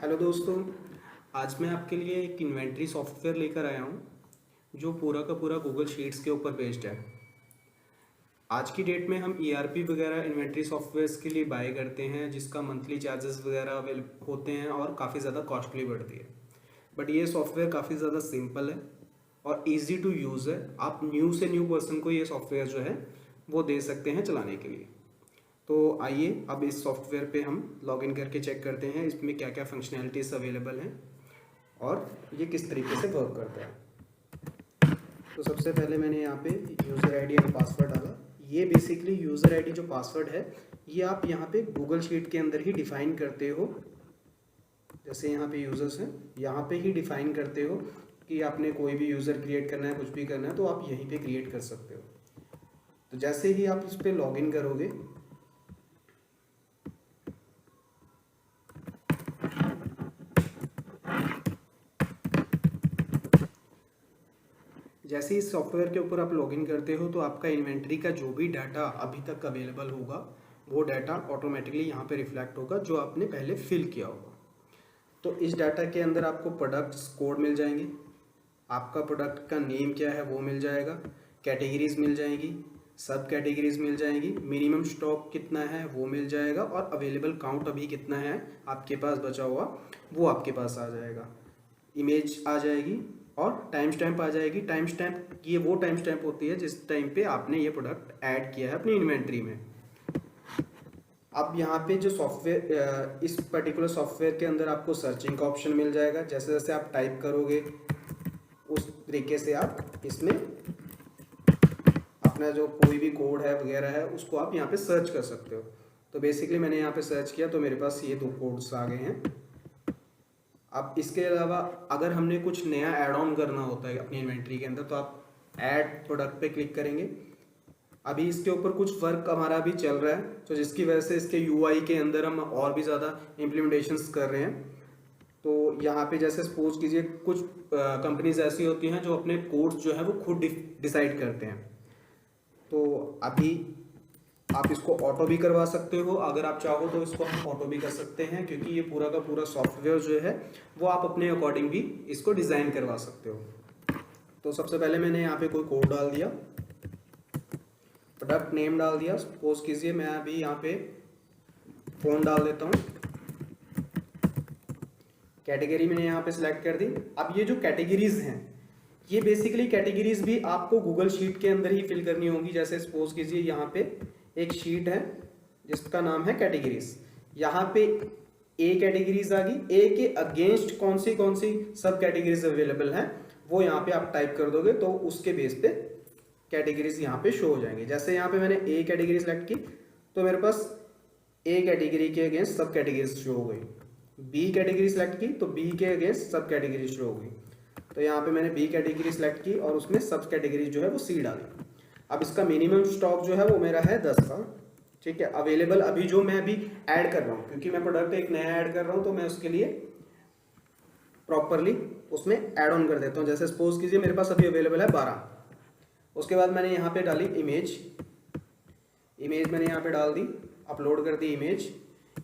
Hello दोस्तों। आज मैं आपके लिए एक इन्वेंट्री सॉफ्टवेयर लेकर आया हूँ जो पूरा का पूरा गूगल शीट्स के ऊपर बेस्ड है। आज की डेट में हम ईआरपी वगैरह इन्वेंट्री सॉफ्टवेयर्स के लिए बाय करते हैं जिसका मंथली चार्जेस वगैरह अवेल होते हैं और काफ़ी ज़्यादा कॉस्टली पड़ती है। बट ये सॉफ्टवेयर काफ़ी ज़्यादा सिंपल है और इजी टू यूज़ है। आप न्यू से न्यू पर्सन को ये सॉफ्टवेयर जो है वो दे सकते हैं चलाने के लिए। तो आइए अब इस सॉफ्टवेयर पे हम लॉगिन करके चेक करते हैं इसमें क्या क्या फंक्शनैलिटीज़ अवेलेबल हैं और ये किस तरीके से वर्क करता है। तो सबसे पहले मैंने यहाँ पे यूज़र आईडी एंड पासवर्ड डाला। ये बेसिकली यूज़र आईडी जो पासवर्ड है ये आप यहाँ पे गूगल शीट के अंदर ही डिफ़ाइन करते हो। जैसे यहाँ पे यूज़र्स हैं, यहाँ पे ही डिफ़ाइन करते हो कि आपने कोई भी यूज़र क्रिएट करना है, कुछ भी करना है तो आप यहीं पे क्रिएट कर सकते हो। तो जैसे ही आप इस पर लॉगिन करोगे जैसे इस सॉफ्टवेयर के ऊपर आप लॉगिन करते हो तो आपका इन्वेंट्री का जो भी डाटा अभी तक अवेलेबल होगा वो डाटा ऑटोमेटिकली यहाँ पे रिफ्लेक्ट होगा जो आपने पहले फिल किया होगा। तो इस डाटा के अंदर आपको प्रोडक्ट्स कोड मिल जाएंगे, आपका प्रोडक्ट का नेम क्या है वो मिल जाएगा, कैटेगरीज मिल जाएंगी, सब कैटेगरीज मिल जाएंगी, मिनिमम स्टॉक कितना है वो मिल जाएगा और अवेलेबल काउंट अभी कितना है आपके पास बचा हुआ वो आपके पास आ जाएगा। इमेज आ जाएगी और टाइम स्टैम्प आ जाएगी। टाइम स्टैम्प ये वो टाइम स्टैम्प होती है जिस टाइम पे आपने ये प्रोडक्ट ऐड किया है अपनी इन्वेंट्री में। अब यहाँ पे जो सॉफ्टवेयर इस पर्टिकुलर सॉफ्टवेयर के अंदर आपको सर्चिंग का ऑप्शन मिल जाएगा। जैसे जैसे आप टाइप करोगे उस तरीके से आप इसमें अपना जो कोई भी कोड है वगैरह है उसको आप यहाँ पे सर्च कर सकते हो। तो बेसिकली मैंने यहाँ पे सर्च किया तो मेरे पास ये 2 कोड्स आ गए हैं। अब इसके अलावा अगर हमने कुछ नया ऐड ऑन करना होता है अपनी इन्वेंट्री के अंदर तो आप ऐड प्रोडक्ट पे क्लिक करेंगे। अभी इसके ऊपर कुछ वर्क हमारा भी चल रहा है तो जिसकी वजह से इसके यूआई के अंदर हम और भी ज़्यादा इम्प्लीमेंटेशंस कर रहे हैं। तो यहाँ पे जैसे सपोज कीजिए कुछ कंपनीज ऐसी होती हैं जो अपने कोड्स जो है वो खुद डिसाइड करते हैं। तो अभी आप इसको ऑटो भी करवा सकते हो, अगर आप चाहो तो इसको हम ऑटो भी कर सकते हैं क्योंकि ये पूरा का पूरा सॉफ्टवेयर जो है वो आप अपने अकॉर्डिंग भी इसको डिज़ाइन करवा सकते हो। तो सबसे पहले मैंने यहाँ पे कोई कोड डाल दिया, प्रोडक्ट नेम डाल दिया। सपोज कीजिए मैं अभी यहाँ पे फ़ोन डाल देता हूँ। कैटेगरी मैंने यहाँ पे सिलेक्ट कर दी। अब ये जो कैटेगरीज हैं ये बेसिकली कैटेगरीज भी आपको गूगल शीट के अंदर ही फिल करनी होगी। जैसे सपोज कीजिए यहाँ पे एक शीट है जिसका नाम है कैटेगरीज। यहाँ पे ए कैटेगरीज आ गई, ए के अगेंस्ट कौन सी सब कैटेगरीज अवेलेबल हैं वो यहाँ पे आप टाइप कर दोगे तो उसके बेस पे कैटेगरीज यहाँ पे शो हो जाएंगे। जैसे यहाँ पे मैंने ए कैटेगरी सेलेक्ट की तो मेरे पास ए कैटेगरी के अगेंस्ट सब कैटेगरीज शो हो गई। बी कैटेगरी सेलेक्ट की तो बी के अगेंस्ट सब कैटेगरी शो हो गई। तो यहाँ पे मैंने बी कैटेगरी सेलेक्ट की और उसमें सब कैटेगरी जो है वो सी डाली। अब इसका मिनिमम स्टॉक जो है वो मेरा है 10 का, ठीक है। अवेलेबल अभी जो मैं अभी ऐड कर रहा हूँ क्योंकि मैं प्रोडक्ट एक नया ऐड कर रहा हूँ तो मैं उसके लिए प्रॉपरली उसमें ऐड ऑन कर देता हूँ। जैसे सपोज कीजिए मेरे पास अभी अवेलेबल है 12। उसके बाद मैंने यहाँ पे डाली इमेज मैंने यहाँ पे डाल दी, अपलोड कर दी इमेज।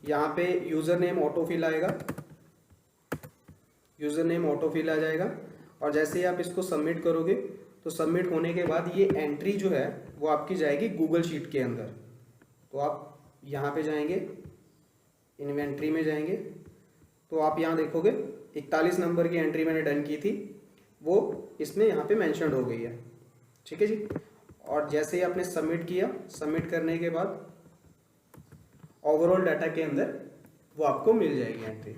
यहाँ पे यूज़र नेम ऑटो फिल आएगा, यूज़र नेम ऑटो फिल आ जाएगा और जैसे ही आप इसको सबमिट करोगे तो सबमिट होने के बाद ये एंट्री जो है वो आपकी जाएगी गूगल शीट के अंदर। तो आप यहाँ पे जाएंगे, इन्वेंट्री में जाएंगे तो आप यहाँ देखोगे 41 नंबर की एंट्री मैंने डन की थी वो इसमें यहाँ पे मेंशन्ड हो गई है, ठीक है जी। और जैसे ही आपने सबमिट किया, सबमिट करने के बाद ओवरऑल डाटा के अंदर वो आपको मिल जाएगी एंट्री।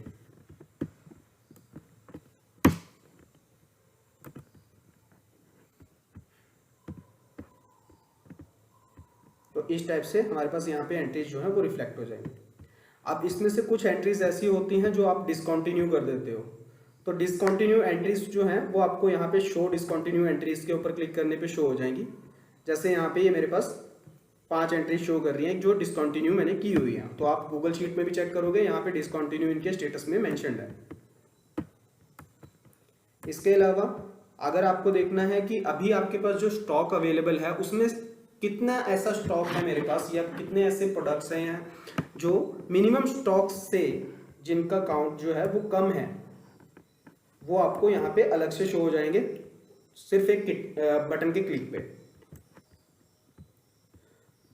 तो इस टाइप से हमारे पास यहाँ पे एंट्रीज जो है वो रिफ्लेक्ट हो जाएंगी। अब इसमें से कुछ एंट्रीज ऐसी होती हैं जो आप डिसकंटिन्यू कर देते हो। तो डिसकंटिन्यू एंट्रीज जो हैं वो आपको यहाँ पे शो डिसकंटिन्यू एंट्रीज के ऊपर क्लिक करने पे शो हो जाएंगी। जैसे यहाँ पे ये मेरे पास 5 एंट्री शो कर रही हैं जो डिसकंटिन्यू मैंने की हुई है। तो आप गूगल शीट में भी चेक करोगे यहाँ पे डिसकंटिन्यू इनके स्टेटस में मेंशन्ड है। इसके अलावा अगर आपको देखना है कि अभी आपके पास जो स्टॉक अवेलेबल है उसमें कितना ऐसा स्टॉक है मेरे पास या कितने ऐसे प्रोडक्ट्स हैं जो मिनिमम स्टॉक से जिनका काउंट जो है वो कम है वो आपको यहाँ पे अलग से शो हो जाएंगे सिर्फ एक बटन के क्लिक पे।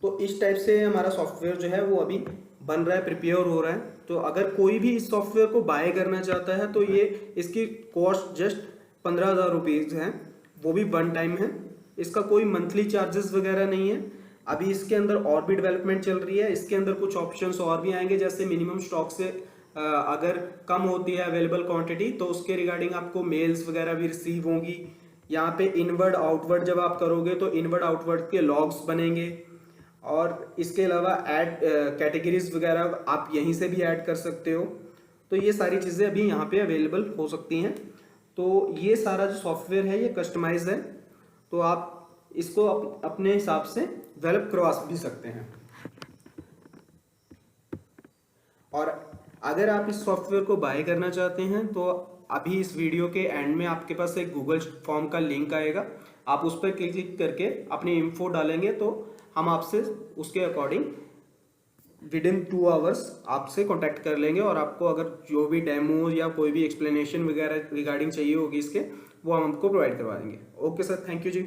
तो इस टाइप से हमारा सॉफ्टवेयर जो है वो अभी बन रहा है, प्रिपेयर हो रहा है। तो अगर कोई भी इस सॉफ्टवेयर को बाय करना चाहता है तो ये इसकी कॉस्ट जस्ट 15,000 रुपीज़ है, वो भी वन टाइम है। इसका कोई मंथली चार्जेस वगैरह नहीं है। अभी इसके अंदर और भी डेवलपमेंट चल रही है, इसके अंदर कुछ ऑप्शंस और भी आएंगे, जैसे मिनिमम स्टॉक से अगर कम होती है अवेलेबल क्वांटिटी तो उसके रिगार्डिंग आपको मेल्स वगैरह भी रिसीव होंगी। यहाँ पे इनवर्ड आउटवर्ड जब आप करोगे तो इनवर्ड आउटवर्ड के लॉग्स बनेंगे, और इसके अलावा ऐड कैटेगरीज वगैरह आप यहीं से भी ऐड कर सकते हो। तो ये सारी चीज़ें अभी यहाँ पे अवेलेबल हो सकती हैं। तो ये सारा जो सॉफ्टवेयर है ये कस्टमाइज है, तो आप इसको अपने हिसाब से डेवलप करवा भी सकते हैं। और अगर आप इस सॉफ्टवेयर को बाय करना चाहते हैं तो अभी इस वीडियो के एंड में आपके पास एक गूगल फॉर्म का लिंक आएगा, आप उस पर क्लिक करके अपनी इन्फो डालेंगे तो हम आपसे उसके अकॉर्डिंग विदिन 2 आवर्स आपसे कांटेक्ट कर लेंगे, और आपको अगर जो भी डेमो या कोई भी एक्सप्लेनेशन वगैरह रिगार्डिंग चाहिए होगी इसके, वो हम आपको प्रोवाइड करवा देंगे। Okay sir, thank you ji.